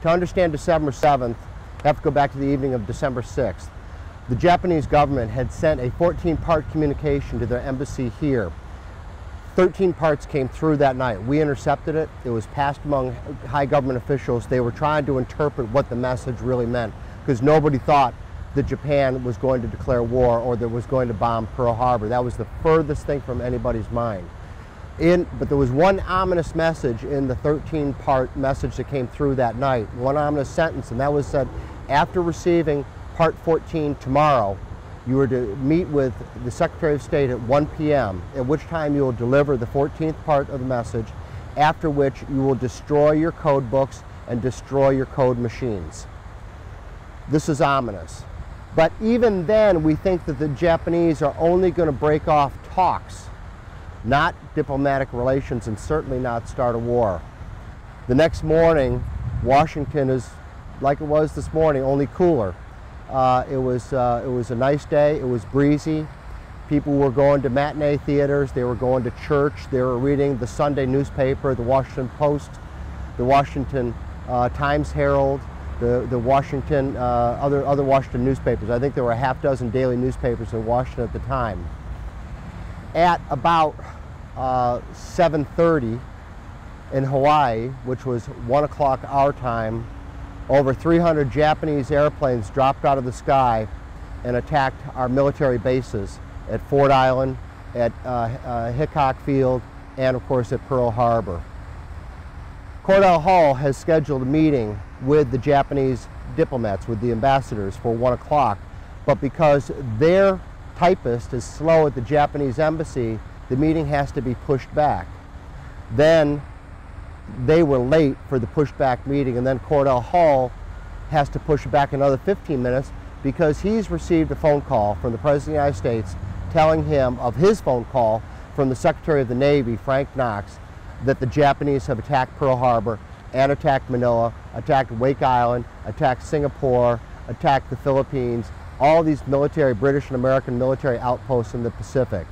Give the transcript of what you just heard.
to understand December 7th, you have to go back to the evening of December 6th. The Japanese government had sent a 14-part communication to their embassy here. 13 parts came through that night. We intercepted it. It was passed among high government officials. They were trying to interpret what the message really meant, because nobody thought that Japan was going to declare war or that was going to bomb Pearl Harbor. That was the furthest thing from anybody's mind. But there was one ominous message in the 13-part message that came through that night, one ominous sentence, and that was said, after receiving Part 14 tomorrow, you are to meet with the Secretary of State at 1 p.m., at which time you will deliver the 14th part of the message, after which you will destroy your code books and destroy your code machines. This is ominous. But even then, we think that the Japanese are only going to break off talks, not diplomatic relations, and certainly not start a war. The next morning, Washington is like it was this morning, only cooler. It was a nice day. It was breezy. People were going to matinee theaters. They were going to church. They were reading the Sunday newspaper, the Washington Post, the Washington Times Herald, the Washington, other Washington newspapers. I think there were a half dozen daily newspapers in Washington at the time. At about 7:30 in Hawaii, which was 1 o'clock our time, over 300 Japanese airplanes dropped out of the sky and attacked our military bases at Ford Island, at Hickok Field, and of course at Pearl Harbor. Cordell Hull has scheduled a meeting with the Japanese diplomats, with the ambassadors, for 1 o'clock, but because their typist is slow at the Japanese embassy, the meeting has to be pushed back. Then they were late for the pushback meeting, and then Cordell Hull has to push it back another 15 minutes because he's received a phone call from the President of the United States telling him of his phone call from the Secretary of the Navy, Frank Knox, that the Japanese have attacked Pearl Harbor and attacked Manila, attacked Wake Island, attacked Singapore, attacked the Philippines, all these military, British and American military outposts in the Pacific.